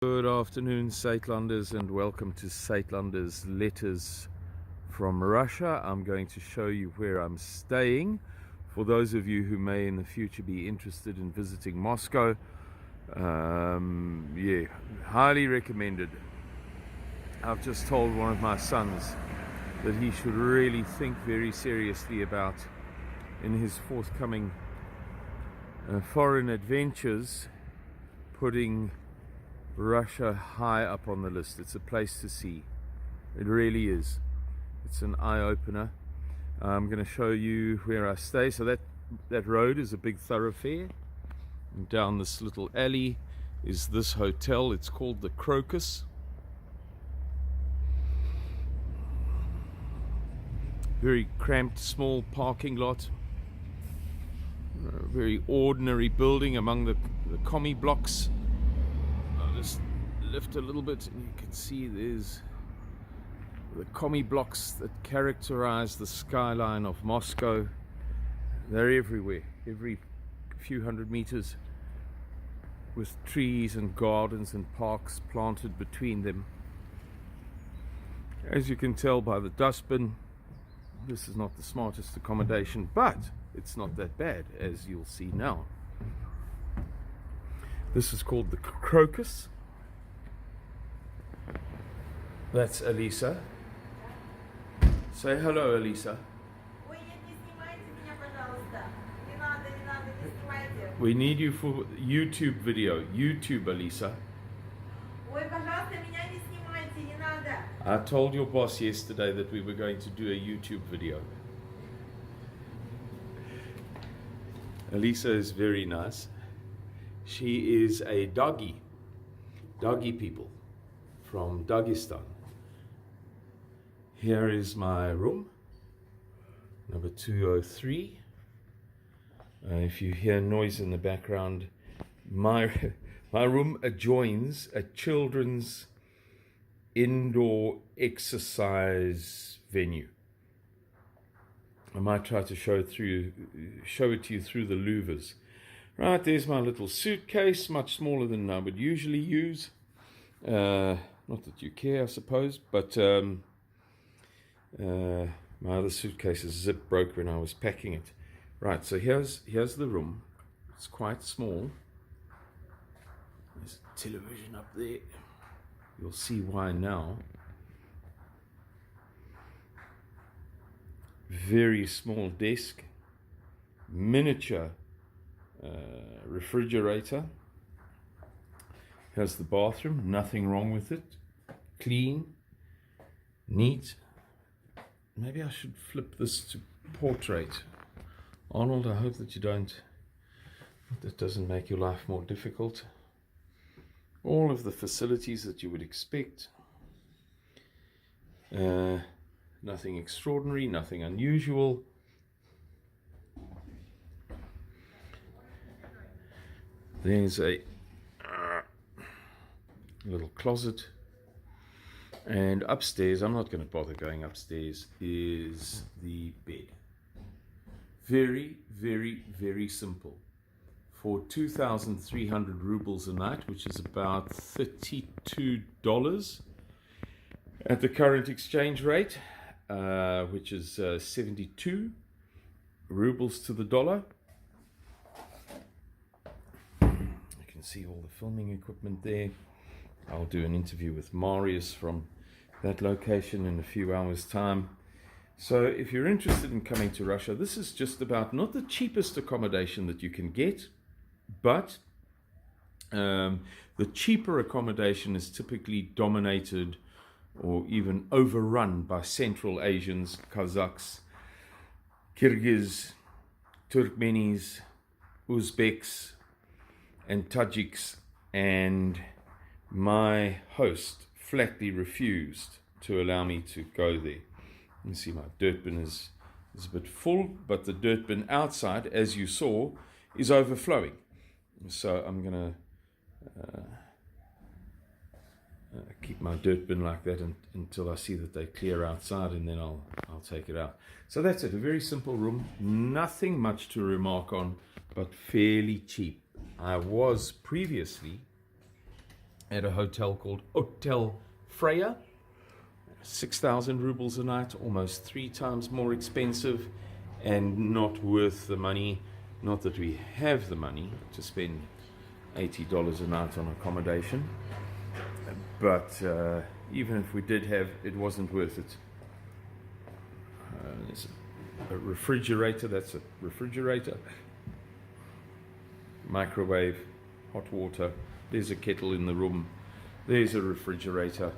Good afternoon, Suidlanders, and welcome to Suidlanders Letters from Russia. I'm going to show you where I'm staying. For those of you who may in the future be interested in visiting Moscow, yeah, highly recommended. I've just told one of my sons that he should really think very seriously about, in his forthcoming foreign adventures, putting Russia high up on the list. It's a place to see. It really is. It's an eye-opener. I'm going to show you where I stay. So that road is a big thoroughfare. And down this little alley is this hotel. It's called the Crocus. Very cramped, small parking lot. A very ordinary building among the commie blocks. Just lift a little bit and you can see there's the commie blocks that characterize the skyline of Moscow. They're everywhere, every few hundred meters, with trees and gardens and parks planted between them. As you can tell by the dustbin, this is not the smartest accommodation, but it's not that bad, as you'll see now. This is called the Crocus. That's Elisa. Say hello, Elisa. We need you for YouTube video. YouTube, Elisa. I told your boss yesterday that we were going to do a YouTube video. Elisa is very nice. She is a doggy people from Dagestan. Here is my room, number 203. If you hear noise in the background, my room adjoins a children's indoor exercise venue. I might try to show it to you through the louvers. Right, there's my little suitcase, much smaller than I would usually use. Not that you care, I suppose, but my other suitcase's zip broke when I was packing it. Right, so here's the room. It's quite small. There's a television up there. You'll see why now. Very small desk. Miniature refrigerator. Here's the bathroom, nothing wrong with it. Clean, neat. Maybe I should flip this to portrait. Arnold, I hope that you don't, that doesn't make your life more difficult. All of the facilities that you would expect. Nothing extraordinary, nothing unusual. There's a little closet, and upstairs, I'm not going to bother going upstairs, is the bed. Very, very, very simple. For 2,300 rubles a night, which is about $32 at the current exchange rate, which is 72 rubles to the dollar. See all the filming equipment there. I'll do an interview with Marius from that location in a few hours time. So if you're interested in coming to Russia, this is just about not the cheapest accommodation that you can get, but the cheaper accommodation is typically dominated or even overrun by Central Asians, Kazakhs, Kyrgyz, Turkmenis, Uzbeks, and Tajiks, and my host flatly refused to allow me to go there. You can see my dirt bin is a bit full, but the dirt bin outside, as you saw, is overflowing. So I'm going to keep my dirt bin like that until I see that they clear outside, and then I'll take it out. So that's it, a very simple room, nothing much to remark on, but fairly cheap. I was previously at a hotel called Hotel Freya. 6,000 rubles a night, almost 3 times more expensive, and not worth the money. Not that we have the money to spend $80 a night on accommodation, but even if we did have, it wasn't worth it. There's a refrigerator, that's a refrigerator, microwave, hot water, there's a kettle in the room, there's a refrigerator.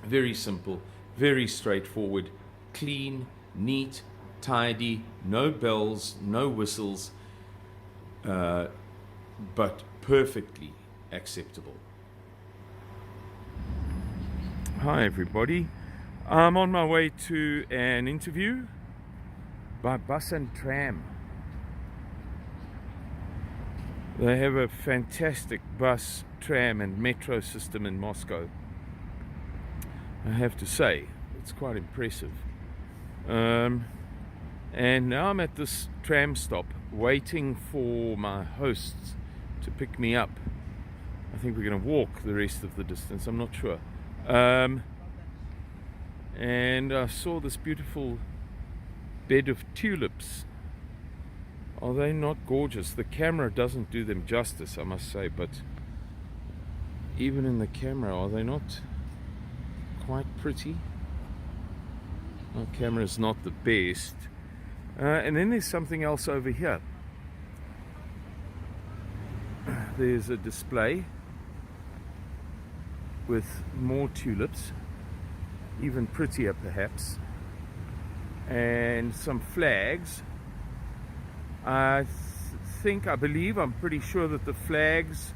Very simple, very straightforward, clean, neat, tidy, no bells, no whistles, but perfectly acceptable. Hi everybody, I'm on my way to an interview by Bus and Tram. They have a fantastic bus, tram and metro system in Moscow. I have to say, it's quite impressive. And now I'm at this tram stop waiting for my hosts to pick me up. I think we're going to walk the rest of the distance, I'm not sure. And I saw this beautiful bed of tulips. Are they not gorgeous? The camera doesn't do them justice, I must say, but even in the camera, are they not quite pretty? My camera's not the best. And then there's something else over here. There's a display with more tulips, even prettier perhaps, and some flags. I believe, I'm pretty sure that the flags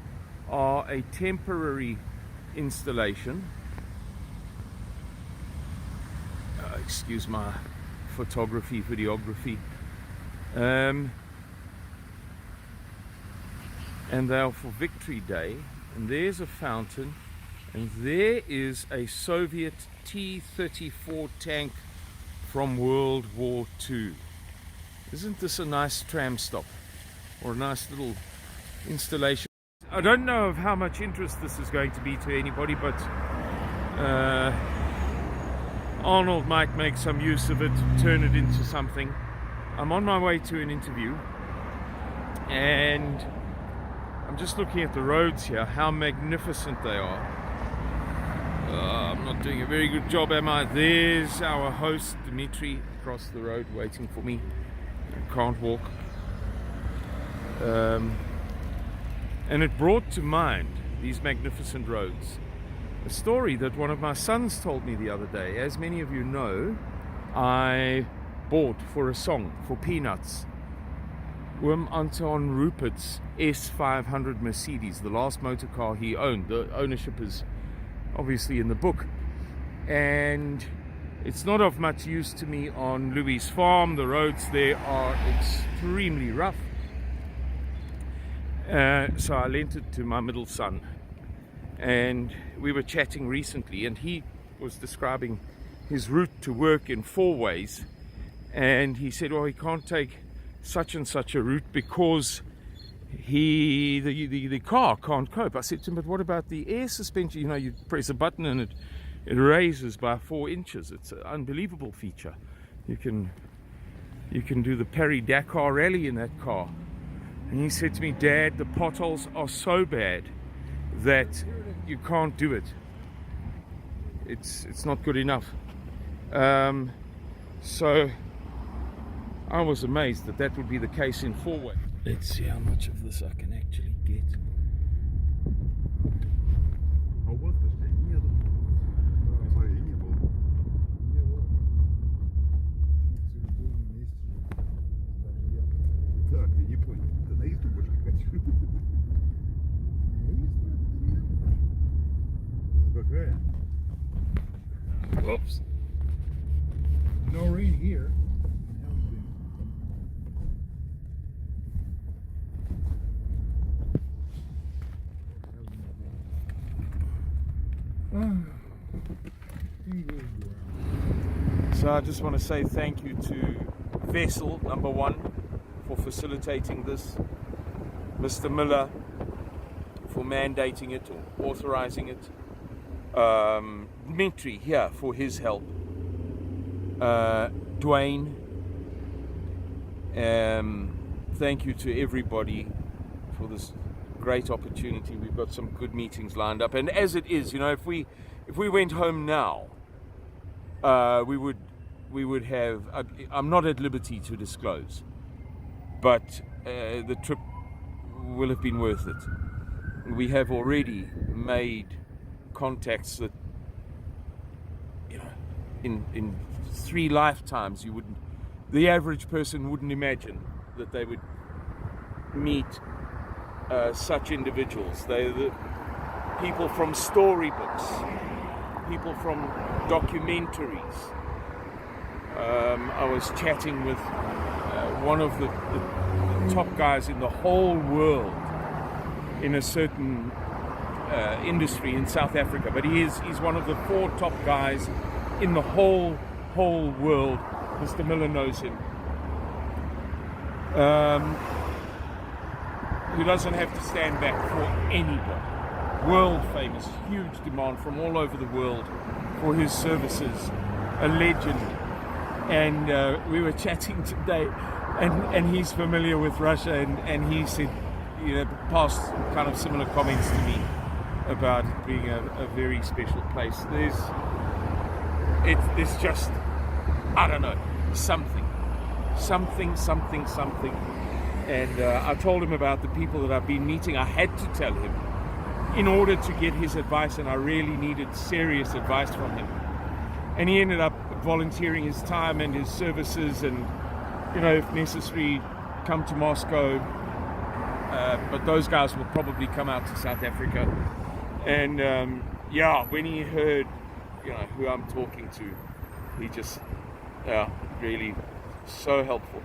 are a temporary installation. Excuse my photography, videography. And they are for Victory Day. And there's a fountain. And there is a Soviet T-34 tank from World War II. Isn't this a nice tram stop? Or a nice little installation? I don't know of how much interest this is going to be to anybody, but Arnold might make some use of it, turn it into something. I'm on my way to an interview, and I'm just looking at the roads here, how magnificent they are. I'm not doing a very good job, am I? There's our host, Dimitri, across the road waiting for me. I can't walk. And it brought to mind these magnificent roads a story that one of my sons told me the other day. As many of you know, I bought for a song, for peanuts, Wim Anton Rupert's S500 Mercedes, the last motor car he owned. The ownership is obviously in the book, and it's not of much use to me on Louis' farm. The roads there are extremely rough, so I lent it to my middle son, and we were chatting recently, and he was describing his route to work in 4 ways, and he said, well, he can't take such and such a route because the car can't cope. I said to him, but what about the air suspension? You know, you press a button and it raises by 4 inches. It's an unbelievable feature. You can do the Paris-Dakar rally in that car. And he said to me, Dad, the potholes are so bad that you can't do it. It's not good enough. So I was amazed that that would be the case in 4-way. Let's see how much of this I can actually get. Whoops. No rain here. So I just want to say thank you to Vessel #1 for facilitating this, Mr. Miller for mandating it or authorizing it. Dmitry here for his help. Dwayne, thank you to everybody for this great opportunity. We've got some good meetings lined up, and as it is, you know, if we went home now, we would have. I'm not at liberty to disclose, but the trip will have been worth it. We have already made contacts that, you know, in 3 lifetimes the average person wouldn't imagine that they would meet such individuals. They're the people from storybooks, people from documentaries. I was chatting with one of the top guys in the whole world in a certain industry in South Africa, but he's one of the 4 top guys in the whole world. Mr. Miller knows him. Who doesn't have to stand back for anybody. World famous, huge demand from all over the world for his services. A legend. And we were chatting today, and he's familiar with Russia, and he said, you know, passed kind of similar comments to me about it being a very special place. There's just, I don't know, something. And I told him about the people that I've been meeting. I had to tell him in order to get his advice, and I really needed serious advice from him. And he ended up volunteering his time and his services, and, you know, if necessary, come to Moscow. But those guys will probably come out to South Africa. And yeah, when he heard, you know, who I'm talking to, he just, really so helpful.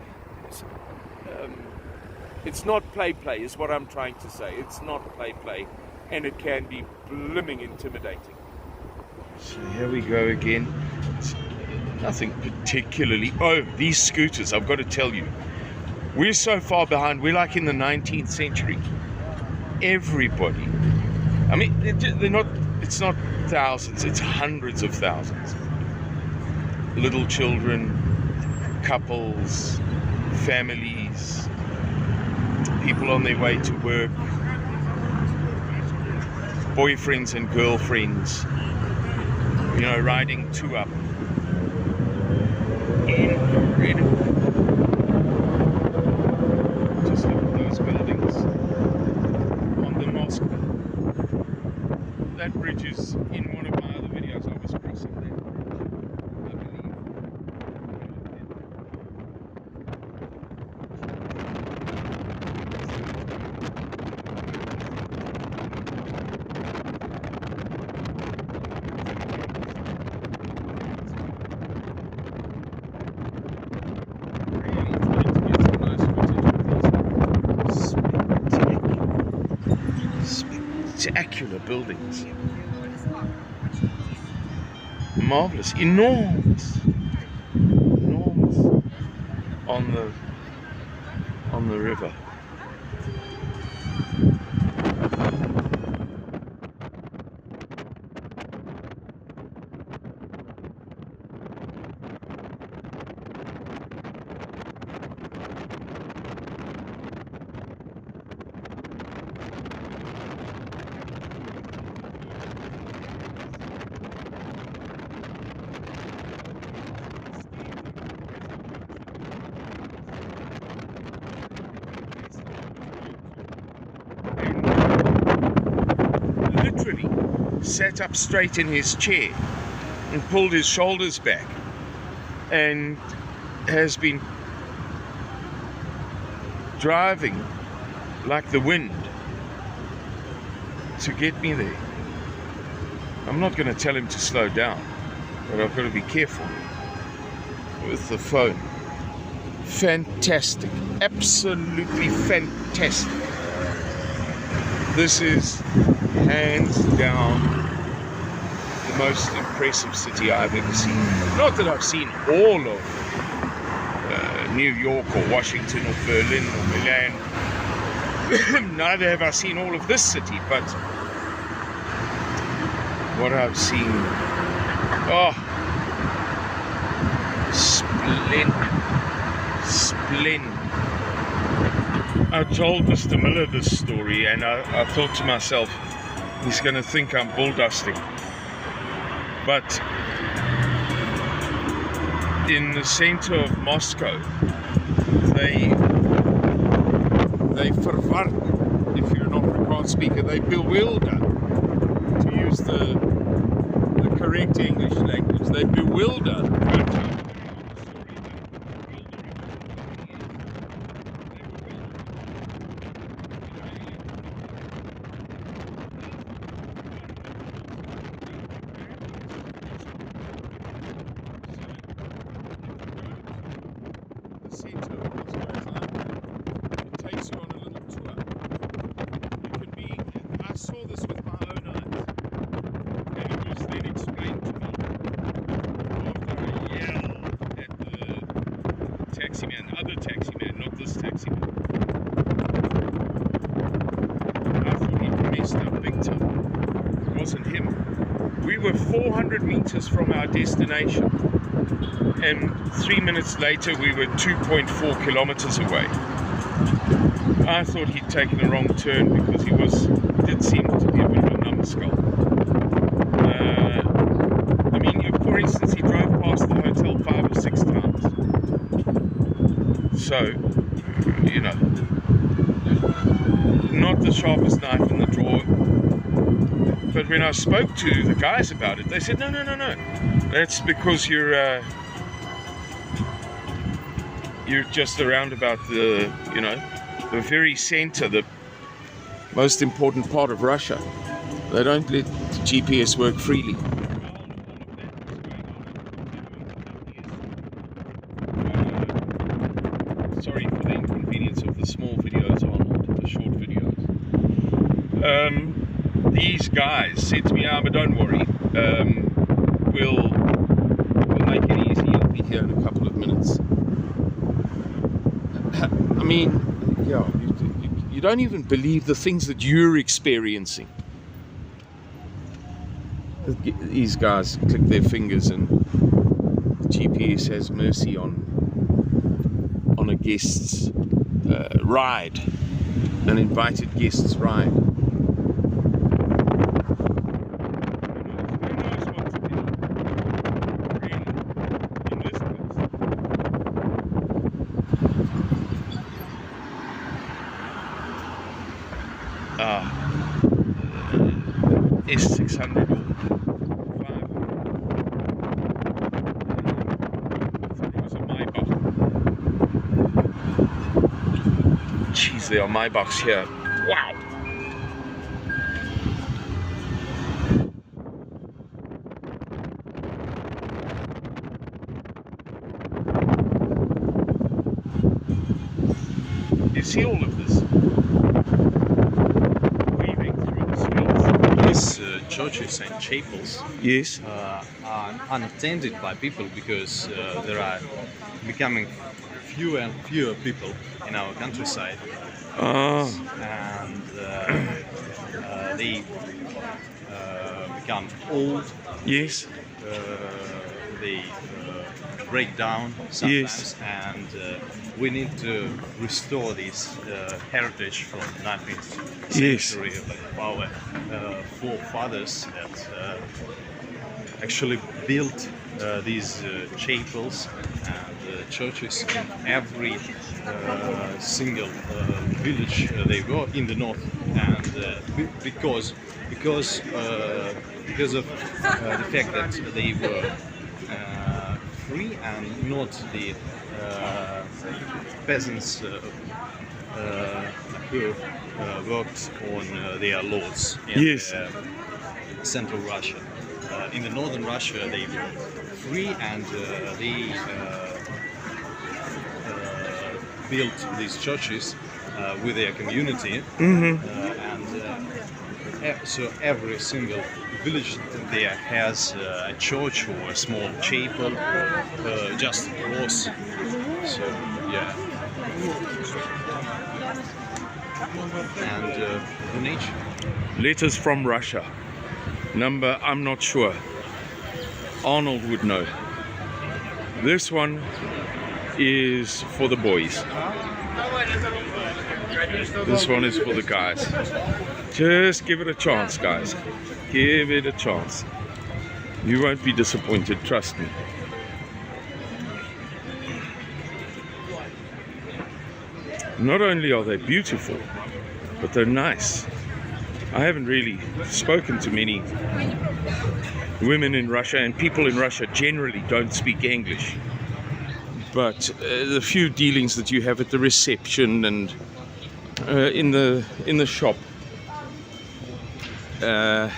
It's not play, is what I'm trying to say. It's not play, and it can be blimming intimidating. So here we go again. It's nothing particularly. Oh, these scooters, I've got to tell you, we're so far behind. We're like in the 19th century. Everybody, I mean, it's not thousands, it's hundreds of thousands. Little children, couples, families, people on their way to work, boyfriends and girlfriends, you know, riding 2 up. Incredible. Just look at those buildings on the mosque. That bridge is in one of my other videos. I was crossing there, I believe. Spectacular buildings, marvelous, enormous on the river. Sat up straight in his chair and pulled his shoulders back, and has been driving like the wind to get me there. I'm not going to tell him to slow down, but I've got to be careful with the phone. Fantastic, absolutely fantastic. This is hands down the most impressive city I've ever seen. Not that I've seen all of New York or Washington or Berlin or Milan, neither have I seen all of this city, but what I've seen, oh, splendid. I told Mr. Miller this story, and I thought to myself, he's going to think I'm bull dusting. But in the center of Moscow, they verward, if you're an Afrikaans speaker, they bewilder, to use the correct English language, they bewilder. Other taxi man, not this taxi man. I thought he messed up big time. It wasn't him. We were 400 meters from our destination, and 3 minutes later we were 2.4 kilometers away. I thought he'd taken a wrong turn because he did seem to be a bit of a numbskull. I mean, for instance, he drove past the hotel 5 or 6 times. So, you know, not the sharpest knife in the drawer. But when I spoke to the guys about it, they said, no. That's because you're just around about the, you know, the very center, the most important part of Russia. They don't let the GPS work freely. Sorry for the inconvenience of the small videos, Arnold, the short videos. These guys said to me, but don't worry, we'll make it easy, I'll be here in a couple of minutes. I mean, yeah, you don't even believe the things that you're experiencing. These guys click their fingers and the GPS has mercy on a guest's ride, an invited guest's ride. S600 or 500. It was a Maybach. Jeez, there are Maybachs here. Wow. You see all of this? Churches and chapels, yes, are unattended by people because there are becoming fewer and fewer people in our countryside, and they become old. Yes. They break down sometimes, yes. And we need to restore this heritage from 19th century of our forefathers that actually built these chapels and churches in every single village they were in the north, and because of the fact that they were free and not the peasants who worked on their lords in yes. Central Russia. In the northern Russia they were free, and they built these churches with their community, and so every single village there has a church or a small chapel, just across. So yeah. and the nature. Letters from Russia. Number, I'm not sure. Arnold would know. This one is for the boys. This one is for the guys. Just give it a chance, guys. Give it a chance. You won't be disappointed, trust me. Not only are they beautiful, but they're nice. I haven't really spoken to many women in Russia, and people in Russia generally don't speak English. But the few dealings that you have at the reception and in the shop, are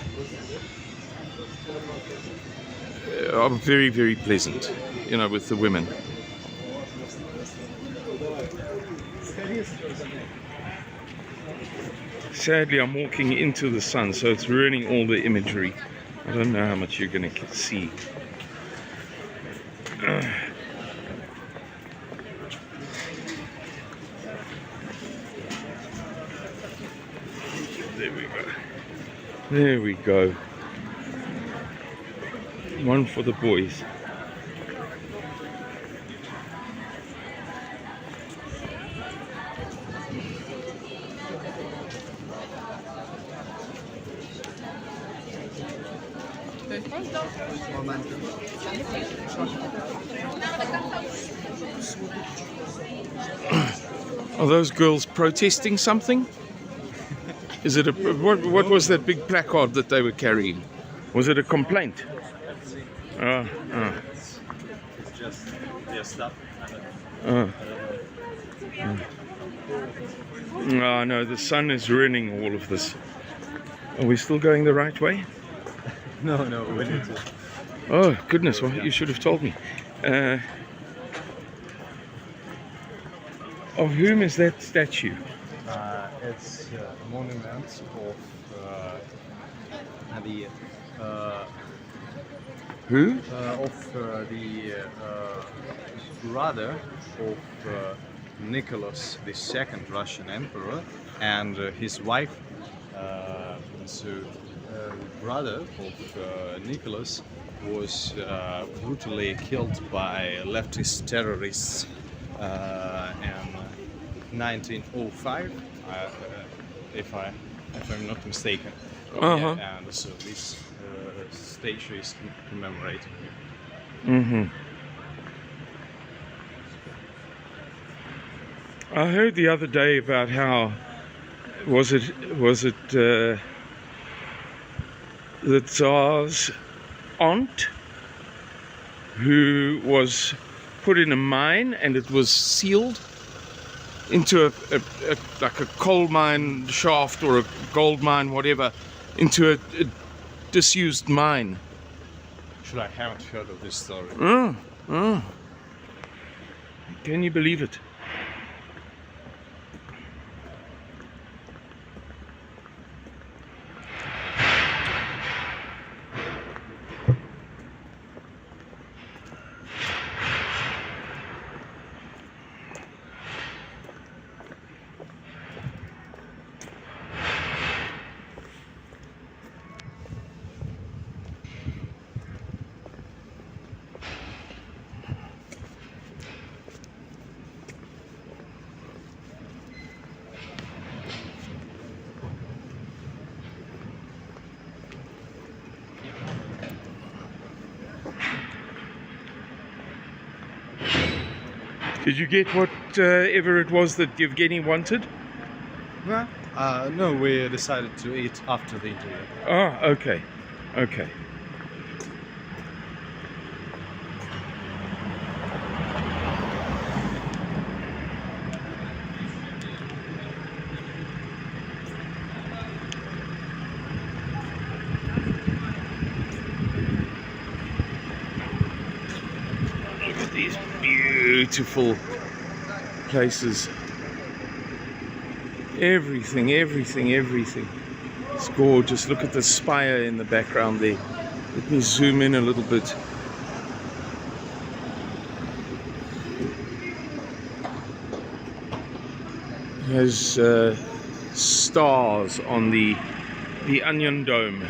very, very pleasant, you know, with the women. Sadly, I'm walking into the sun, so it's ruining all the imagery. I don't know how much you're going to see. There we go. There we go. One for the boys. Are those girls protesting something? Is it a what was that big placard that they were carrying? Was it a complaint? It's just their stuff. Oh no, the sun is ruining all of this. Are we still going the right way? No, we need to. Oh goodness, well, you should have told me. Of whom is that statue? It's a monument of the Who? the brother of Nicholas II, Russian emperor, and his wife. Brother of Nicholas was brutally killed by leftist terrorists in 1905, if I'm not mistaken. Uh-huh. Yeah, and so this statue is commemorating him. Mm-hmm. I heard the other day about how was it the Tsar's aunt who was put in a mine, and it was sealed into a like a coal mine shaft or a gold mine, whatever, into a disused mine. Actually, I haven't heard of this story. Can you believe it? Did you get whatever it was that Yevgeny wanted? No, we decided to eat after the interview. Ah, okay. Okay. Look at these beautiful places. Everything. It's gorgeous. Look at the spire in the background there. Let me zoom in a little bit. There's stars on the onion dome.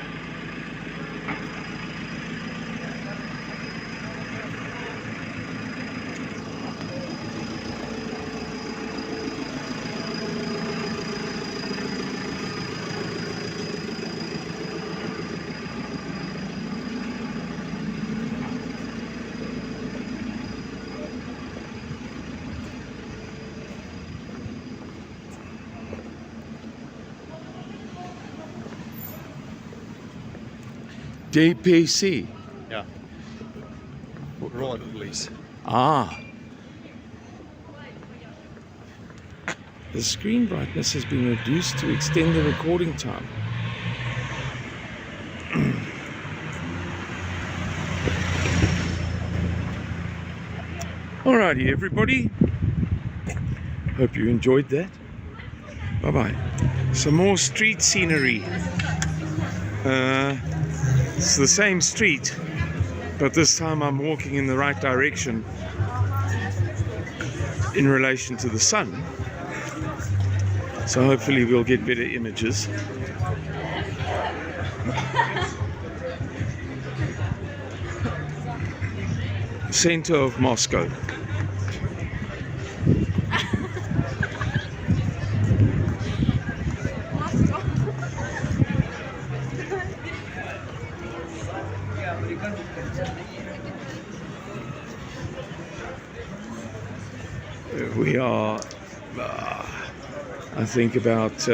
DPC. Yeah. Road, please. Ah. The screen brightness has been reduced to extend the recording time. Alrighty, everybody. Hope you enjoyed that. Bye-bye. Some more street scenery. It's the same street, but this time I'm walking in the right direction in relation to the sun. So hopefully we'll get better images. Center of Moscow. We are, I think about,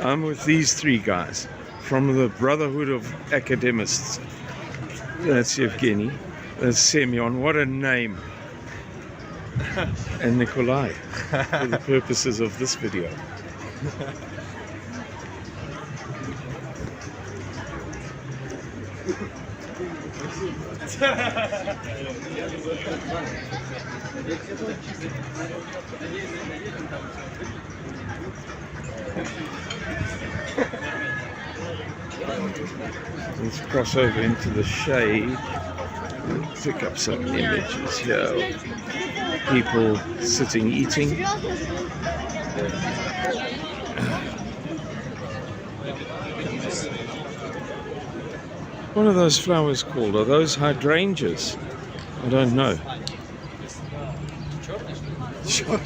I'm with these three guys from the Brotherhood of Academists. That's Evgeny, that's Semyon, what a name, and Nikolai, for the purposes of this video. Let's cross over into the shade and pick up some images here. People sitting, eating. What are those flowers called? Are those hydrangeas? I don't know. Sure.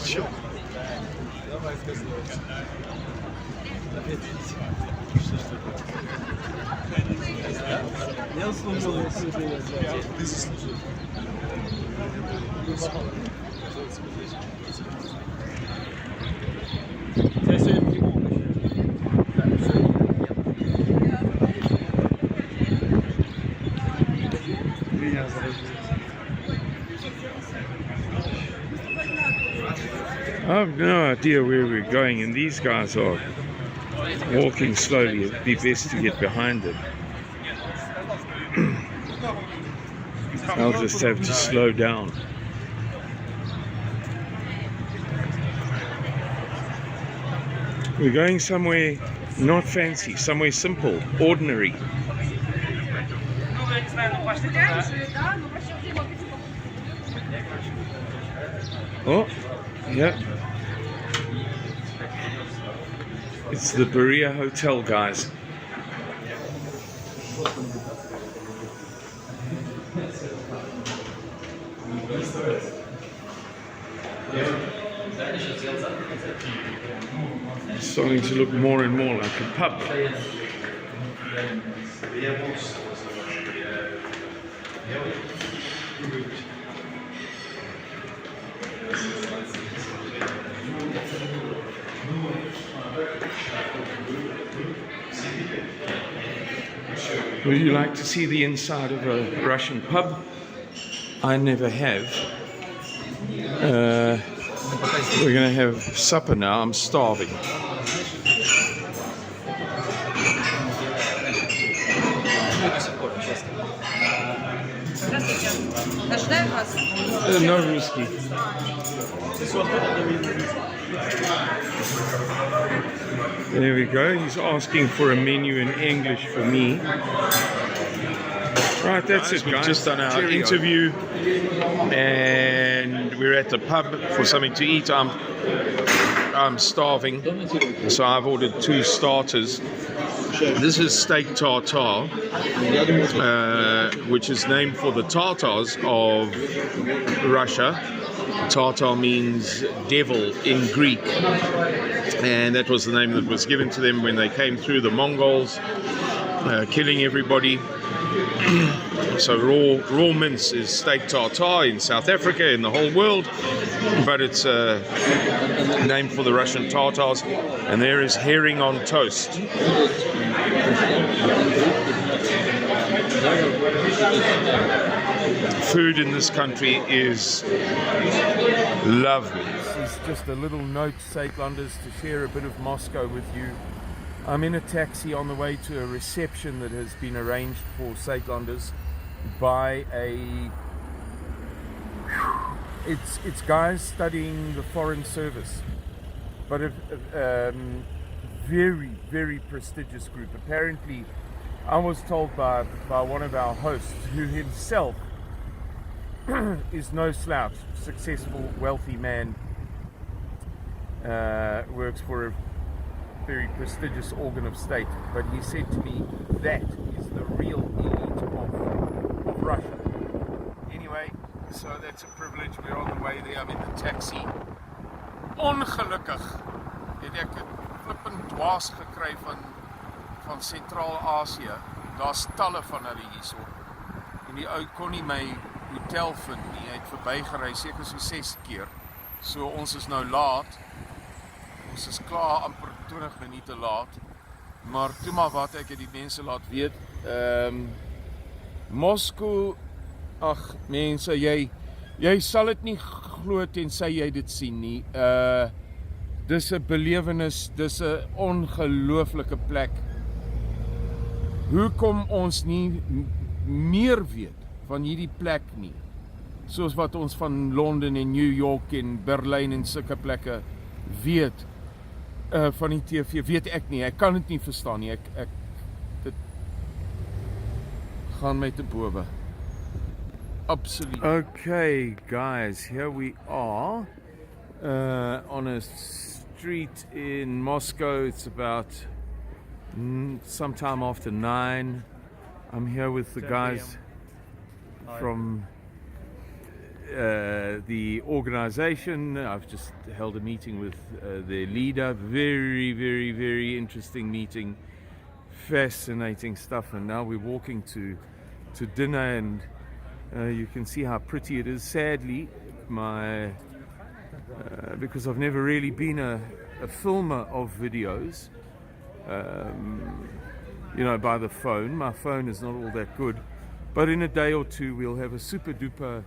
I have no idea where we're going, and these guys are walking slowly. It'd be best to get behind them. I'll just have to slow down. We're going somewhere not fancy, somewhere simple, ordinary. Oh, yeah. It's the Berea Hotel, guys. It's starting to look more and more like a pub. Would you like to see the inside of a Russian pub? I never have. We're going to have supper now. I'm starving. No whiskey. There we go. He's asking for a menu in English for me. Right, that's it, guys. We've just done our interview, and we're at the pub for something to eat. I'm starving, so I've ordered 2 starters. This is steak tartare, which is named for the Tatars of Russia. Tartar means devil in Greek, and that was the name that was given to them when they came through, the Mongols, killing everybody. So raw mince is steak tartare in South Africa, in the whole world, but it's named for the Russian Tatars. And there is herring on toast. Food in this country is lovely. This is just a little note, Suidlanders, to share a bit of Moscow with you. I'm in a taxi on the way to a reception that has been arranged for Suidlanders by it's guys studying the foreign service, but a very, very prestigious group. Apparently, I was told by one of our hosts, who himself is no slouch, successful, wealthy man, works for a very prestigious organ of state, but he said to me, that is the real elite of Russia. Anyway, so that's a privilege. We're on the way there. I'm in the taxi. Ongelukkig het ek 'n flippend dwaas gekry van Sentraal-Asië. Daar's talle van hulle hierso. En die ou kon nie my hotel vind nie. Hy het verbygery seker so 6 keer. So ons is nou laat. Ons is klaar amper 20 minute laat. Maar toe maar wat, ek het die mense laat weet. Moskou, ag mense, jy sal dit nie glo tensy jy dit sien nie. Dis 'n belewenis, dis 'n ongelooflike plek. Hoekom ons nie meer weet van hierdie plek nie, soos wat ons van Londen en New York en Berlyn en sulke plekke weet van die TV, weet ek nie. Ek kan dit nie verstaan nie. Dit gaan my te bowe. Absoluut. Okay, guys, here we are on a street in Moscow. It's about sometime after 9. I'm here with the guys from the organization. I've just held a meeting with their leader. Very, very, very interesting meeting. Fascinating stuff. And now we're walking to dinner, and you can see how pretty it is. Sadly, because I've never really been a filmer of videos, by the phone. My phone is not all that good. But in a day or two, we'll have a super duper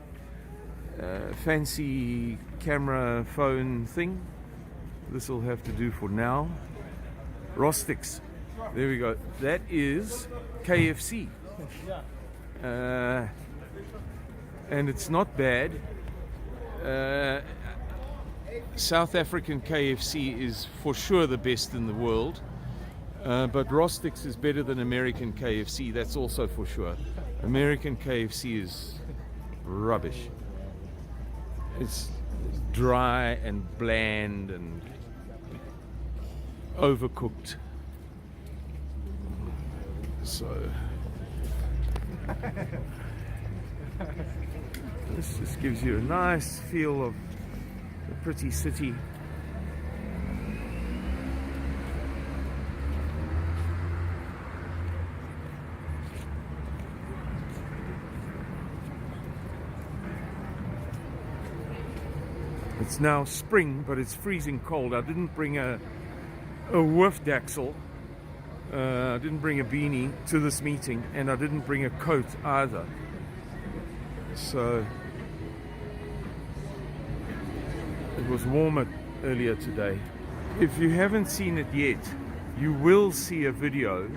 fancy camera phone thing. This will have to do for now. Rostiks. There we go. That is KFC. And it's not bad. South African KFC is for sure the best in the world. But Rostiks is better than American KFC, that's also for sure. American KFC is rubbish. It's dry and bland and overcooked. So this just gives you a nice feel of a pretty city. It's now spring, but it's freezing cold. I didn't bring a hoofdaksel. I didn't bring a beanie to this meeting, and I didn't bring a coat either. So it was warmer earlier today. If you haven't seen it yet, you will see a video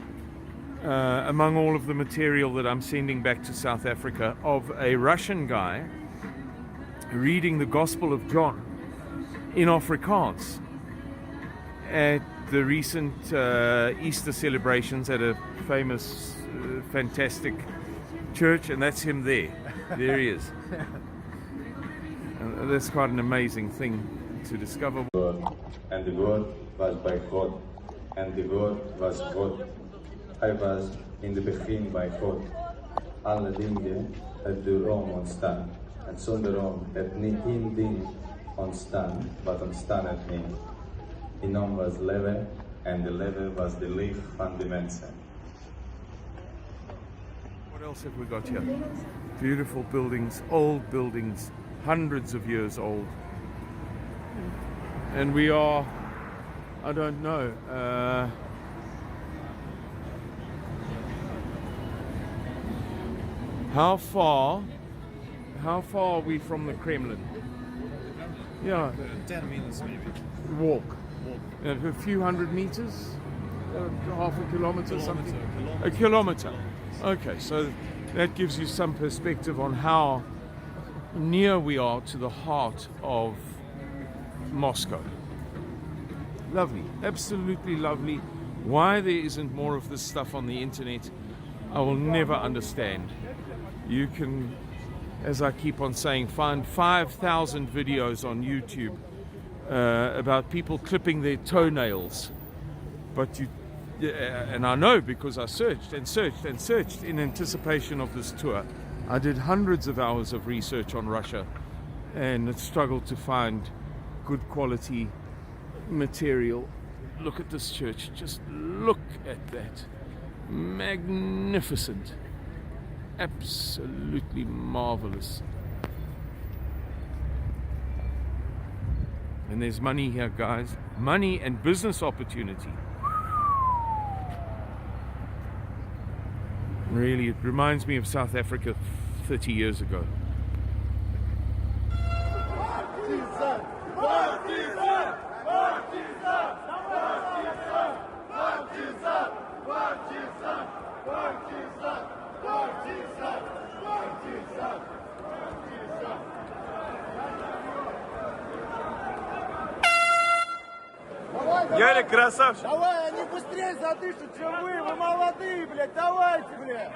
among all of the material that I'm sending back to South Africa of a Russian guy reading the Gospel of John in Afrikaans at the recent Easter celebrations at a famous, fantastic church, and that's him there. There he is. And that's quite an amazing thing to discover. God, and the Word was by God, and the Word was God. Hij was in de begin bij God. Alle dingen het door hem ontstaan, en zonder hem het niet één ding ontstaan, wat ontstaan het niet. In hem was leven, en de leven was de lief van de mensen. What else have we got here? Beautiful buildings, old buildings, hundreds of years old. And we are, I don't know, how far are we from the Kremlin? Yeah. 10 minutes maybe. Walk. A few hundred meters? Half a kilometer, something? A kilometer. Okay, so that gives you some perspective on how near we are to the heart of Moscow. Lovely, absolutely lovely. Why there isn't more of this stuff on the internet, I will never understand. You can, as I keep on saying, find 5,000 videos on YouTube about people clipping their toenails. But and I know because I searched and searched and searched in anticipation of this tour. I did hundreds of hours of research on Russia and struggled to find good quality material. Look at this church, just look at that. Magnificent. Absolutely marvelous. And there's money here, guys. Money and business opportunity. Really, it reminds me of South Africa 30 years ago. Ярик, красавчик! Давай, они быстрее задышат, чем вы молодые, блядь, давайте, блядь!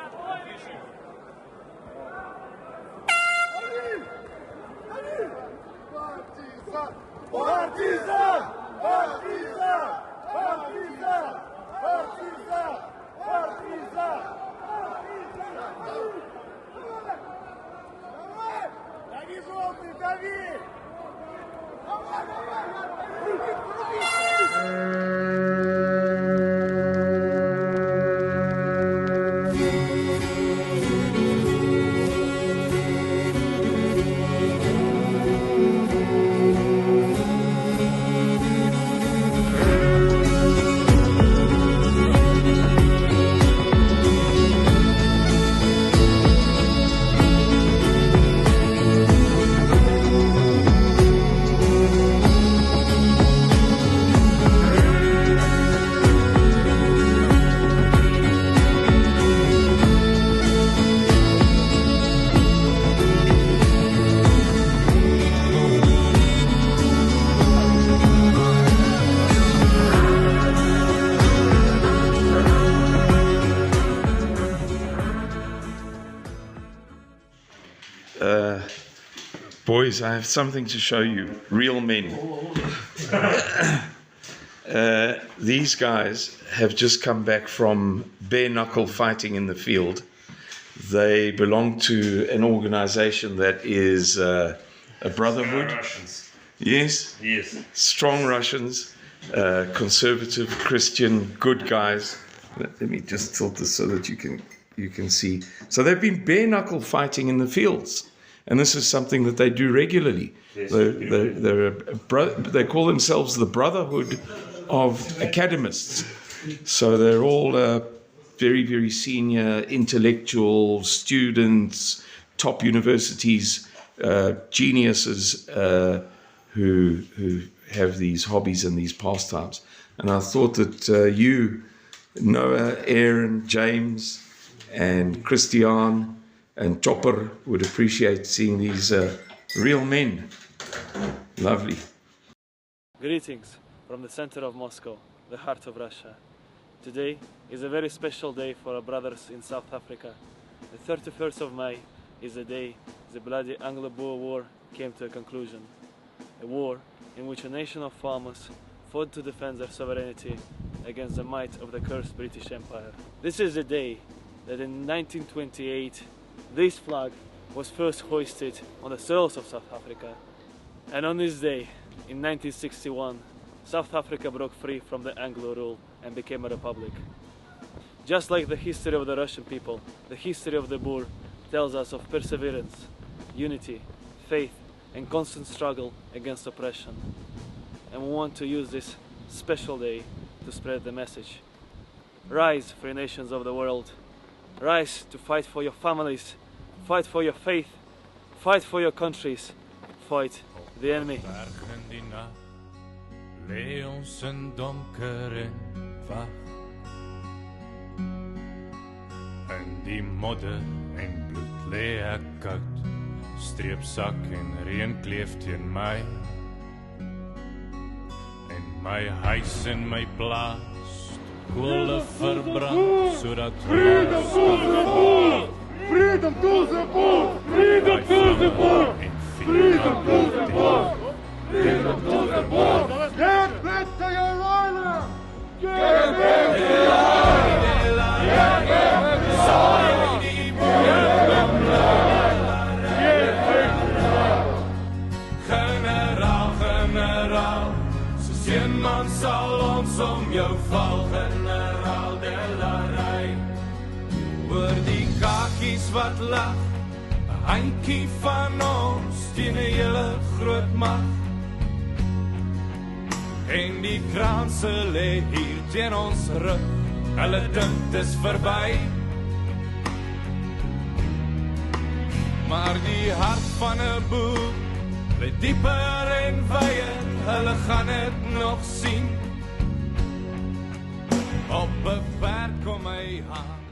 Партизан! Партизан! Партизан! Партизан! Партизан! Давай! Дави, желтый, дави! Давай, Boys, I have something to show you. Real men. These guys have just come back from bare knuckle fighting in the field. They belong to an organization that is a brotherhood. Russians. Yes? Yes. Strong Russians, conservative, Christian, good guys. Let me just tilt this so that you can see. So they've been bare knuckle fighting in the fields. And this is something that they do regularly. Yes, they call themselves the Brotherhood of Academists. So they're all very, very senior intellectual students, top universities, geniuses who have these hobbies and these pastimes. And I thought that you, Noah, Aaron, James, and Christian, and Chopper would appreciate seeing these real men. Lovely. Greetings from the center of Moscow, the heart of Russia. Today is a very special day for our brothers in South Africa. The 31st of May is the day the bloody Anglo-Boer War came to a conclusion. A war in which a nation of farmers fought to defend their sovereignty against the might of the cursed British Empire. This is the day that in 1928 this flag was first hoisted on the soils of South Africa. And on this day, in 1961, South Africa broke free from the Anglo rule and became a republic. Just like the history of the Russian people, the history of the Boer tells us of perseverance, unity, faith, and constant struggle against oppression. And we want to use this special day to spread the message. Rise, free nations of the world. Rise to fight for your families, fight for your faith, fight for your countries, fight the enemy. Bergen die nag, lê ons in donker en wag. In die modder en bloed lê ek koud, streepsak en reën kleef teen my. En my huis en my plaas, kole verbrand, sodat Freedom to the Boer! Freedom to the Boer! Freedom to the Boer! Freedom to the Boer! Freedom to the Boer! Get back to your island! Get back to your island! Get back to your island! Generaal, generaal, soos een man sal ons om jou val, generaal Delarey. Oor die kakies wat lag, 'n handjie van ons teen 'n hele groot mag. En die kranse lê hier teen ons rug, hulle dink dis verby. Maar die hart van 'n boer lê dieper en wyer, hulle gaan dit nog sien. Op 'n berg kom my hand.